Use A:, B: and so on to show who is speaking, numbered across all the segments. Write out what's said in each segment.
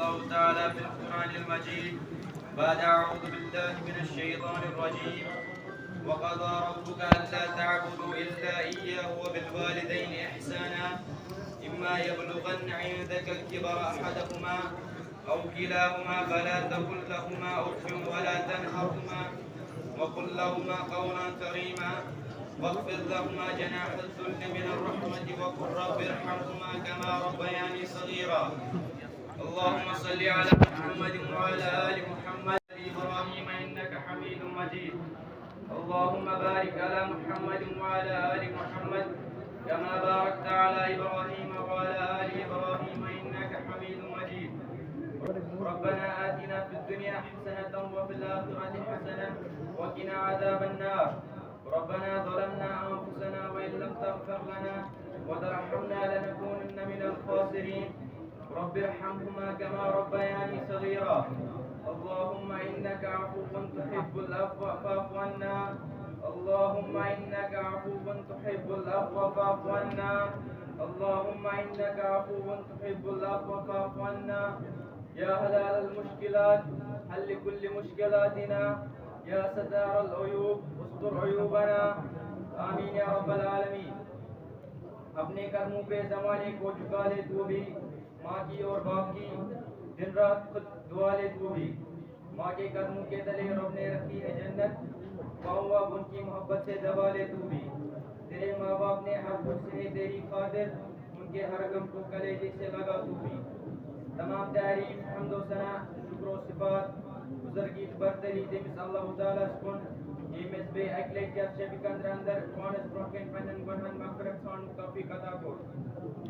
A: الله تعالى في القرآن المجيد بعد أعوذ بالله من الشيطان الرجيم وقضى ربك ألا تعبدوا إلا إياه وبالوالدين إحسانا إما يبلغن عندك الكبر أحدهما أو كلاهما فلا تقل لهما أف ولا تنهرهما وقل لهما قولا كريما واخفض لهما جناح الذل من الرحمة وقل رب ارحمهما كما ربياني صغيرا. اللهم صل على محمد وعلى آل محمد إبراهيم إنك حميد مجيد. اللهم بارك على محمد وعلى آل محمد كما باركت على إبراهيم وعلى آل إبراهيم إنك حميد مجيد. ربنا آتنا في الدنيا حسنة وفي الآخرة حسنة وقنا عذاب النار. ربنا ظلمنا أنفسنا وإن لم تغفر لنا وترحمنا لنكونن من الخاسرين. رب ارحمهما كما ربياني صغيرا. اللهم إنك عفو تحب العفو فاعف عنا. اللهم إنك عفو تحب العفو فاعف عنا. اللهم إنك عفو تحب العفو فاعف عنا. يا حلال المشكلات حل كل مشكلاتنا. يا ستار العيوب استر عيوبنا. آمين يا رب العالمين. अपने कर्मों पे ज़माने को झुका ले तू भी, माँ की और बाप की दिन रात खुद दुआ ले तू भी। माँ के कदमों के तले रब ने रखी है जन्नत, पाऊँ अब उनकी मोहब्बत से दबा ले तू भी। तेरे माँ बाप ने हर कुछ से तेरी खातिर, उनके हर गम को कलेजे से लगा तू भी। तमाम तारीफ हम्द व सना शुक्र व सिफात बुजुर्गी बरतरी तेमिस अल्लाह ताला सुन येमिस बे अकले के शबी कंदर अंदर कौनस ब्रोकन पनन गुनहन मगफरत खान काफी कदा को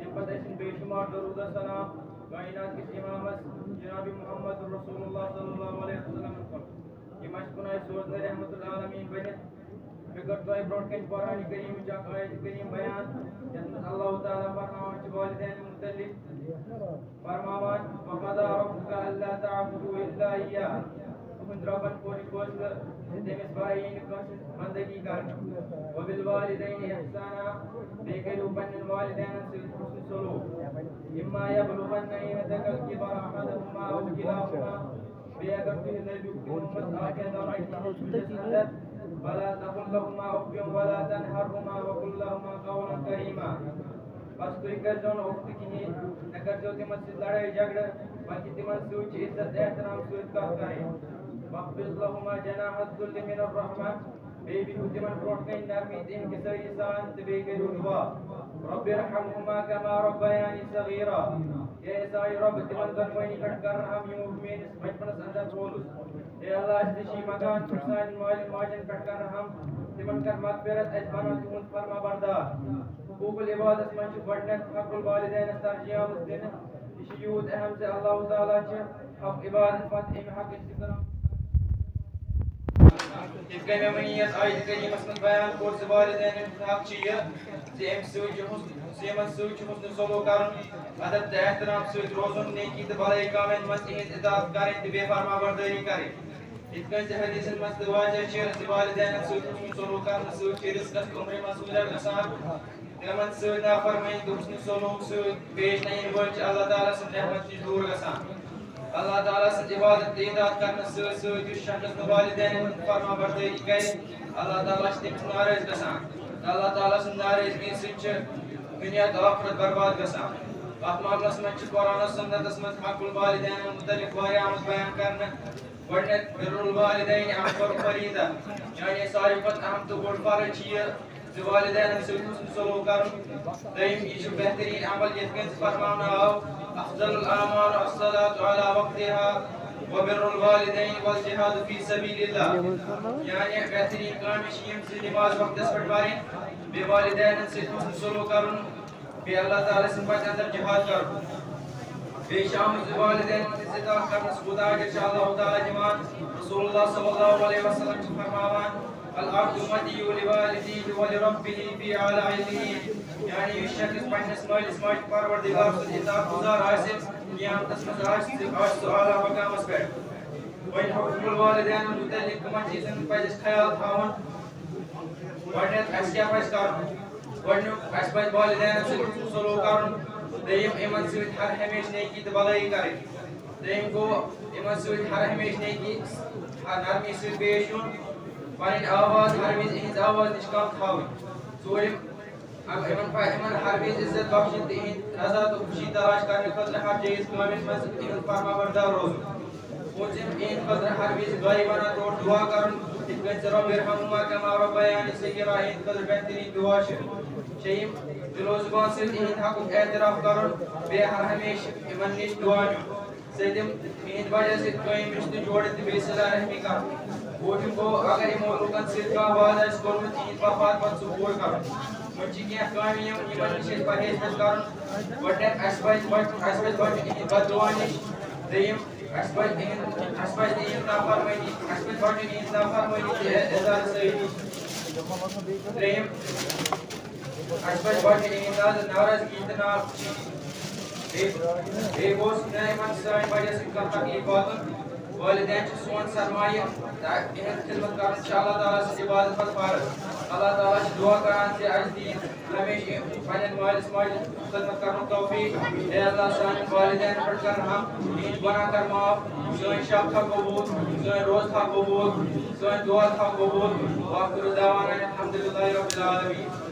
A: एम्पदेशन बेशुमार दरूद सलाम कायनात के इमामत जनाब मोहम्मद रसूलुल्लाह सल्लल्लाहु अलैहि वसल्लम पर ये मशकुना सूरत रहमतुल आलमीन बने बिगड़ तो ब्रोकन कुरान करीम जा आयत करीम बयान जन्नत अल्लाह ताला फरमान वालिदैन मुतल्लिक फरमान वक़दा रब्बुका अल्ला तअबुदू इल्ला इय्याह। तुम रबन को निकोल तेमिस बाईन कस बंदगी कर वबिल वालिदैन इहसाना बेकरू बन्न वालिदैन से हुस्न सलूक इम्मा यबलुगन इंदकल किबर अहदहुमा औ किलाहुमा बे अगर तुम नबी की उम्मत आगे दौराई अंदर वला तकुल लहुमा उफ वला तनहरहुमा वकुल लहुमा कौलन करीमा। बस तुम कर जो उफ्त की न कर जो तिमन से लड़ाई झगड़ा बल्कि तिमन से उच्च इज्जत एहतराम से कहा करें। वाक़फ़िज़ लहुमा जनाह अज़्ज़ुल्ल मिन अर्रहमा बेबी तिमन प्रोटकन नरमी दिन के सही सान तबे के दुआ। रब्बि इरहमहुमा कमा रब्बयानी सगीरा। ये साई रब तिमन दरवानी कट कर हम यूं में बचपन से अंदर बोलूं। ये अल्लाह इस्तिशी मकान फरसान माल माजन कट कर हम तिमन कर मग़फ़िरत अजमाना तुम फरमा बरदार। हुकूकुल इबादत मंच बढ़ने हक़ुल वालिदैन तरजियां उस दिन इशयूद अहम से अल्लाह ताला च हक़ इबादत फत इम हक़ इस्तिक़राम इसके में मनीयत आयत करीम मसलन बयान कोर से वालिदैन हक़ चाहिए से एम सूज हुस्न सेमन सूज हुस्न सलूक करन अदब एहतराम सूज रोज़न नेकी ते भलाई कामें मस्तिहत इताअत करें ते बेफरमाबरदारी करें। इतकन से हदीस मस्त वाजह छ वालिदैन सूज हुस्न सलूक करन सूज रिज़्क़ उम्र मसूला गसान तेमन सूज नाफरमानी हुस्न सलूक सूज पेश नहीं वल अल्लाह ताला से रहमत की दूर गसान। अल्लाह ताला से इबादत इताअत करन सूज शख्स वालिदैन फरमाबरदारी करे अल्लाह ताला से नाराज़ गसान। अल्लाह ताला से नाराज़गी से दुनिया तो आखिरत बर्बाद गसान। अत मामलस में कुरान सुन्नत में हक़ुल वालिदैन मुतल्लिक़ वारियां बयान करना गडनेत बिरुल वालिदैन अकबर फरीदा यानी सारी पत अहम तो बड़ फर्ज छिए जो वालिदैन से हुस्न सलूक करन। दईम ये बेहतरीन अमल यतकन फरमाना आओ अफज़लुल आमाल अस्सलातु अला वक्तिहा व बिरुल वालिदैन वल जिहाद फी सबीलिल्लाह यानी बेहतरीन काम शियम से नमाज वक्त पर पढ़ें बे वालिदैन से हुस्न सलूक करन बे अल्लाह ताला से बात अंदर जिहाद करन बेशाम वालिदैन से इताअत करन खुदा के अल्लाह ताला जमान रसूलुल्लाह सल्लल्लाहु अलैहि वसल्लम के फरमान अल अब्दु मदियु लिवालिदिही व लिरब्बिही फी आला इल्लीन यानी शख्स पन्नस मालिस माज परवरदिगार से इताअत गुजार आसे क़यामत में आज तो आला मकामस पे वही हुक्मुल वालिदैन मुतल्लिक़ मजीज़न पर ख्याल थावन गडनेत अस्या पस कर गडनु अस पर वालिदैन से सलूक करन दयम इमन से हर हमेशा नेकी ते भलाई करे Then go imansuri har hamish neki narmi se pesh yun panin awaz har hamish in awaz nishkam thawi sorim iman har hamish izzat bakhshin in nazar to khushi tarash karne khatra har jaiz kamin mas in farma bardar roz Muslim in khatra har hamish gaibana to dua karun itkan zara birhamuma kama rabbayani sagira in khatra behtrin dua shayim दिलोज़बान से इन हक़ एतराफ़ करन बे हर हमेशा इमन निश दुआनु सदम इन वजह से कोई रिश्ते जोड़े ते बेसला रहमी कर वोटिंग को अगर इमो लोगन से का वादा इस को इन वफात पर सपोर्ट कर मुझे क्या कामियां इमन निश परहेज करन वटे असबाज इन बदवानी देम असबाज इन नाफरमानी असबाज इन नाफरमानी ते इजार सही them Asbach body in the Naras Gitana Begos Naiman Sai by a Sikataki Bottom, while then to Swan Sarmaya, that in Tilmakan Shala Sibal Far, Allah Duaka and the Lamish, Final Wild Smile, Tilmakan Tofi, Ella San, Validan Perkanham, in Banakarma, so in Shak Hakobut, so in Rose Hakobut, so in Dual Hakobut, Wakurudawan and Alhamdulillah of the